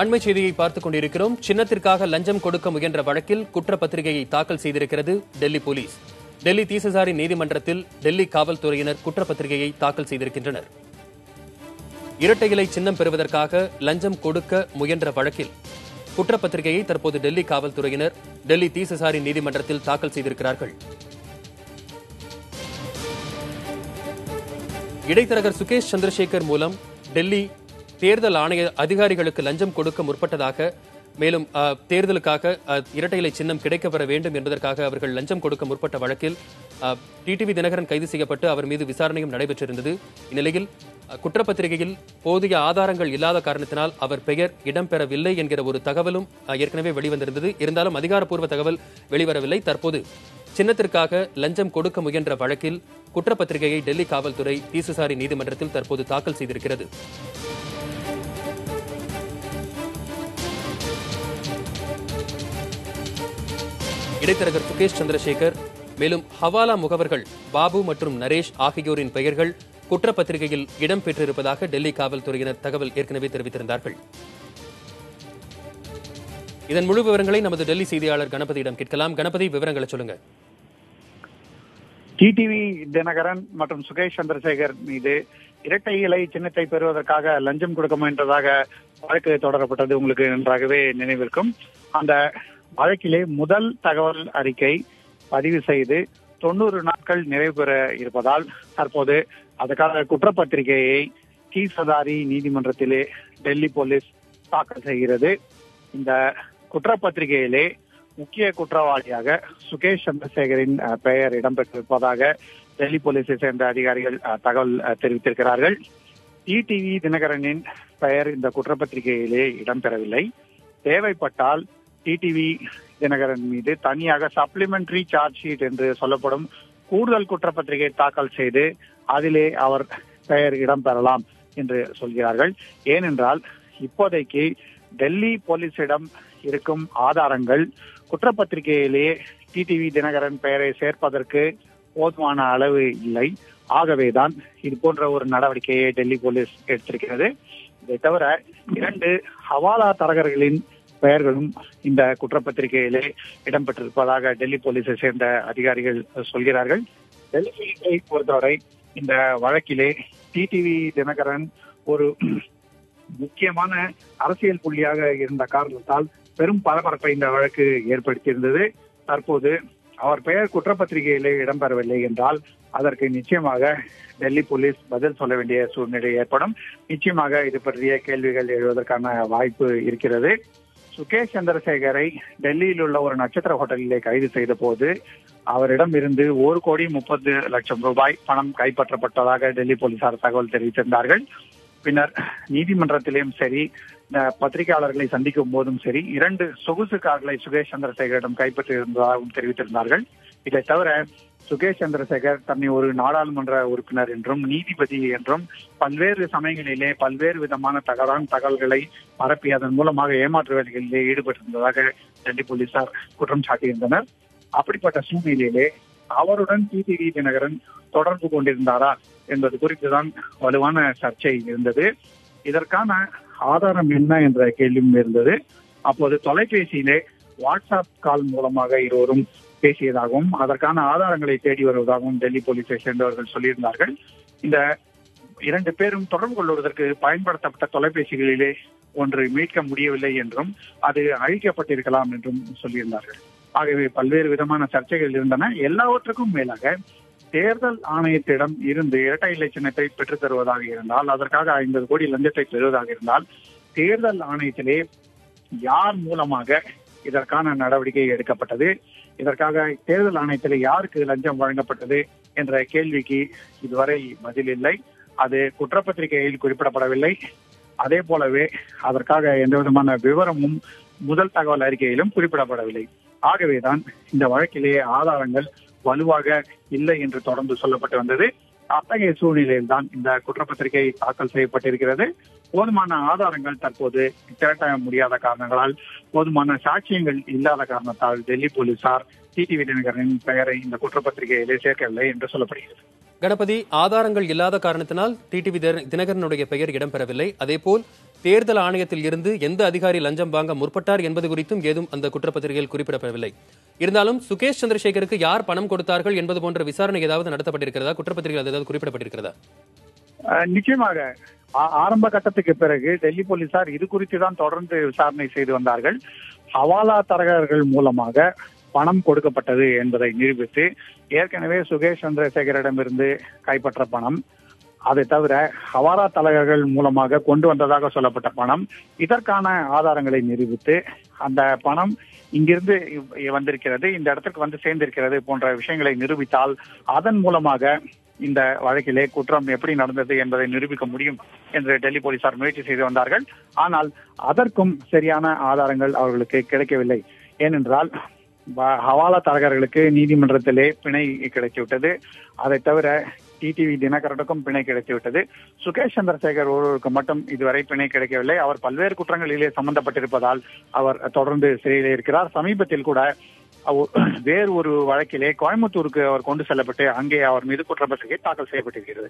அண்மை செய்தியை பார்த்துக் கொண்டிருக்கிறோம். சின்னத்திற்காக லஞ்சம் கொடுக்க முயன்ற வழக்கில் குற்றப்பத்திரிகையை தாக்கல் செய்திருக்கிறது டெல்லி போலீஸ். டெல்லி தீசசாரி நீதிமன்றத்தில் டெல்லி காவல்துறையினர் குற்றப்பத்திரிகையை தாக்கல் செய்திருக்கின்றனர். இரட்டை இலை சின்னம் பெறுவதற்காக லஞ்சம் கொடுக்க முயன்ற வழக்கில் குற்றப்பத்திரிகையை தற்போது டெல்லி காவல்துறையினர் டெல்லி தீசசாரி நீதிமன்றத்தில் தாக்கல் செய்திருக்கிறார்கள். இடைத்தரகர் சுகேஷ் சந்திரசேகர் மூலம் டெல்லி தேர்தல் ஆணைய அதிகாரிகளுக்கு லஞ்சம் கொடுக்க முற்பட்டதாக, மேலும் தேர்தலுக்காக இரட்டை இலை சின்னம் கிடைக்கப்பெற வேண்டும் என்பதற்காக அவர்கள் லஞ்சம் கொடுக்க முற்பட்ட வழக்கில் டிடிவி தினகரன் கைது செய்யப்பட்டு அவர் மீது விசாரணையும் நடைபெற்றிருந்தது. இந்நிலையில் குற்றப்பத்திரிகையில் போதிய ஆதாரங்கள் இல்லாத காரணத்தினால் அவர் பெயர் இடம்பெறவில்லை என்கிற ஒரு தகவலும் ஏற்கனவே வெளிவந்திருந்தது. இருந்தாலும் அதிகாரப்பூர்வ தகவல் வெளிவரவில்லை. தற்போது சின்னத்திற்காக லஞ்சம் கொடுக்க முயன்ற வழக்கில் குற்றப்பத்திரிகையை டெல்லி காவல்துறை தீசசாரி நீதிமன்றத்தில் தற்போது தாக்கல் செய்திருக்கிறது. இடைத்தரகர் சுகேஷ் சந்திரசேகர், மேலும் ஹவாலா முகவர்கள் பாபு மற்றும் நரேஷ் ஆகியோரின் பெயர்கள் குற்றப்பத்திரிகையில் இடம்பெற்றிருப்பதாக டெல்லி காவல்துறையினர் தகவல் ஏற்கனவே தெரிவித்திருந்தார்கள். இதன் முழு விவரங்களை நமது டெல்லி செய்தியாளர் கணபதியிடம் கேட்கலாம். கணபதி, விவரங்களை சொல்லுங்க. டிடிவி தினகரன் மற்றும் சுகேஷ் சந்திரசேகர் மீது இரட்டை இலை சின்னத்தை பெறுவதற்காக லஞ்சம் கொடுக்க முயன்றதாக வழக்கு தொடரப்பட்டது உங்களுக்கு நன்றாகவே நினைவிருக்கும். அந்த வழக்கிலே முதல் தகவல் அறிக்கை பதிவு செய்து 90 நாட்கள் நிறைவு பெற இருப்பதால் தற்போது அதற்கான குற்றப்பத்திரிகையை தீசசாரி நீதிமன்றத்திலே டெல்லி போலீஸ் தாக்கல் செய்கிறது. இந்த குற்றப்பத்திரிகையிலே முக்கிய குற்றவாளியாக சுகேஷ் சந்திரசேகரின் பெயர் இடம்பெற்றிருப்பதாக டெல்லி போலீஸை சேர்ந்த அதிகாரிகள் தகவல் தெரிவித்திருக்கிறார்கள். டிடிவி தினகரனின் பெயர் இந்த குற்றப்பத்திரிகையிலே இடம்பெறவில்லை. தேவைப்பட்டால் டிடிவி தினகரன் மீது தனியாக சப்ளிமெண்டரி சார்ஜ் ஷீட் என்று சொல்லப்படும் கூடுதல் குற்றப்பத்திரிகை தாக்கல் செய்து அதிலே அவர் பெயர் இடம்பெறலாம் என்று சொல்கிறார்கள். ஏனென்றால் இப்போதைக்கு டெல்லி போலீசிடம் இருக்கும் ஆதாரங்கள் குற்றப்பத்திரிகையிலேயே டிடிவி தினகரன் பெயரை சேர்ப்பதற்கு போதுமான அளவு இல்லை. ஆகவேதான் இது போன்ற ஒரு நடவடிக்கையை டெல்லி போலீஸ் எடுத்திருக்கிறது. இதை தவிர 2 ஹவாலா தரகர்களின் பெயர்களும் இந்த குற்றப்பத்திரிகையிலே இடம்பெற்றிருப்பதாக டெல்லி போலீஸை சேர்ந்த அதிகாரிகள் சொல்கிறார்கள். டெல்லி போலீஸை பொறுத்தவரை இந்த வழக்கிலே டிடிவி தினகரன் ஒரு முக்கியமான அரசியல் புள்ளியாக இருந்த காரணத்தால் பெரும் பரபரப்பை இந்த வழக்கு ஏற்படுத்தியிருந்தது. தற்போது அவர் பெயர் குற்றப்பத்திரிகையிலே இடம்பெறவில்லை என்றால் அதற்கு நிச்சயமாக டெல்லி போலீஸ் பதில் சொல்ல வேண்டிய சூழ்நிலை ஏற்படும். நிச்சயமாக இது பற்றிய கேள்விகள் எழுவதற்கான வாய்ப்பு இருக்கிறது. சுகேஷ் சந்திரசேகரை டெல்லியில் உள்ள ஒரு நட்சத்திர ஹோட்டலிலே கைது செய்த போது அவரிடம் இருந்து 1,30,00,000 ரூபாய் பணம் கைப்பற்றப்பட்டதாக டெல்லி போலீசார் தகவல் தெரிவித்திருந்தார்கள். பின்னர் நீதிமன்றத்திலும் சரி, பத்திரிகையாளர்களை சந்திக்கும் போதும் சரி 2 சொகுசு கார்களை சுகேஷ் சந்திரசேகரிடம் கைப்பற்றியிருந்ததாகவும் தெரிவித்திருந்தார்கள். இதை தவிர சுகேஷ் சந்திரசேகர் தன்னை ஒரு நாடாளுமன்ற உறுப்பினர் என்றும் நீதிபதி என்றும் பல்வேறு சமயங்களிலே பல்வேறு விதமான தகவல்களை பரப்பி அதன் மூலமாக ஏமாற்று வேலைகளிலே ஈடுபட்டிருந்ததாக டெல்லி போலீசார் குற்றம் சாட்டியிருந்தனர். அப்படிப்பட்ட சூழ்நிலையிலே அவருடன் டிடிவி தினகரன் தொடர்பு கொண்டிருந்தாரா என்பது குறித்துதான் வலுவான சர்ச்சை இருந்தது. இதற்கான ஆதாரம் என்ன என்ற கேள்வியும் இருந்தது. அப்போது தொலைபேசியிலே வாட்ஸ்அப் கால் மூலமாக இருவரும் பேசியதாகவும் அதற்கான ஆதாரங்களை தேடி வருவதாகவும் டெல்லி போலீஸை சேர்ந்தவர்கள் சொல்லியிருந்தார்கள். இந்த 2 பேரும் தொடர்பு கொள்வதற்கு பயன்படுத்தப்பட்ட தொலைபேசிகளிலே ஒன்று மீட்க முடியவில்லை என்றும் அது அழிக்கப்பட்டிருக்கலாம் என்றும் சொல்லியிருந்தார்கள். ஆகவே பல்வேறு விதமான சர்ச்சைகள் இருந்தன. எல்லாவற்றுக்கும் மேலாக தேர்தல் ஆணையத்திடம் இருந்து இரட்டை இலை சின்னத்தை பெற்றுத் தருவதாக இருந்தால், அதற்காக 50 கோடி லஞ்சத்தை பெறுவதாக இருந்தால், தேர்தல் ஆணையத்திலே யார் மூலமாக இதற்கான நடவடிக்கை எடுக்கப்பட்டது, இதற்காக தேர்தல் ஆணையத்தில் யாருக்கு லஞ்சம் வழங்கப்பட்டது என்ற கேள்விக்கு இதுவரை பதில் இல்லை. அது குற்றப்பத்திரிகையில் குறிப்பிடப்படவில்லை. அதே போலவே அதற்காக எந்த விதமான விவரமும் முதல் தகவல் அறிக்கையிலும் குறிப்பிடப்படவில்லை. ஆகவேதான் இந்த வழக்கிலேயே ஆதாரங்கள் வலுவாக இல்லை என்று தொடர்ந்து சொல்லப்பட்டு வந்தது. அத்தகைய சூழ்நிலையில் தான் இந்த குற்றப்பத்திரிகை தாக்கல் செய்யப்பட்டிருக்கிறது. போதுமான ஆதாரங்கள் தற்போது திரட்ட முடியாத காரணங்களால், போதுமான சாட்சியங்கள் இல்லாத காரணத்தால் டெல்லி போலீசார் டிடிவி தினகரனின் பெயரை இந்த குற்றப்பத்திரிகையிலே சேர்க்கவில்லை என்று சொல்லப்படுகிறது. கணபதி, ஆதாரங்கள் இல்லாத காரணத்தினால் டிடிவி தினகரனுடைய பெயர் இடம்பெறவில்லை. அதேபோல் தேர்தல் ஆணையத்தில் இருந்து எந்த அதிகாரி லஞ்சம் வாங்க முற்பட்டார் என்பது குறித்தும் ஏதும் அந்த குற்றப்பத்திரிகையில் குறிப்பிடப்படவில்லை. இருந்தாலும் சுகேஷ் சந்திரசேகருக்கு யார் பணம் கொடுத்தார்கள் என்பது போன்ற விசாரணை ஏதாவது நடத்தப்பட்டிருக்கிறதா? குற்றப்பத்திரிகையில் ஏதாவது குறிப்பிடப்பட்டிருக்கிறதா? நிச்சயமாக ஆரம்ப கட்டத்துக்கு பிறகு டெல்லி போலீசார் இது குறித்து தான் தொடர்ந்து விசாரணை செய்து வந்தார்கள். ஹவாலா தரகர்கள் மூலமாக பணம் கொடுக்கப்பட்டது என்பதை நிரூபித்து, ஏற்கனவே சுகேஷ் சந்திரசேகரிடமிருந்து கைப்பற்ற பணம், அதை தவிர ஹவாலா தரகர்கள் மூலமாக கொண்டு வந்ததாக சொல்லப்பட்ட பணம், இதற்கான ஆதாரங்களை நிரூபித்து அந்த பணம் இங்கிருந்து வந்திருக்கிறது, இந்த இடத்துக்கு வந்து சேர்ந்திருக்கிறது போன்ற விஷயங்களை நிரூபித்தால் அதன் மூலமாக இந்த வழக்கிலே குற்றம் எப்படி நடந்தது என்பதை நிரூபிக்க முடியும் என்று டெல்லி போலீசார் முயற்சி செய்து வந்தார்கள். ஆனால் அதற்கும் சரியான ஆதாரங்கள் அவர்களுக்கு கிடைக்கவில்லை. ஏனென்றால் ஹவாலா தரகர்களுக்கு நீதிமன்றத்திலே பிணை கிடைத்துவிட்டது. அதை தவிர டிடிவி தினகரனுக்கும் பிணை கிடைத்துவிட்டது. சுகேஷ் சந்திரசேகர் ஒருவருக்கு மட்டும் இதுவரை பிணை கிடைக்கவில்லை. அவர் பல்வேறு குற்றங்களிலே சம்பந்தப்பட்டிருப்பதால் அவர் தொடர்ந்து சிறையிலே இருக்கிறார். சமீபத்தில் கூட வேறு ஒரு வழக்கிலே கோயம்புத்தூருக்கு அவர் கொண்டு செல்லப்பட்டு அங்கே அவர் மீது குற்றப்பத்திரிகை தாக்கல் செய்யப்பட்டிருக்கிறது.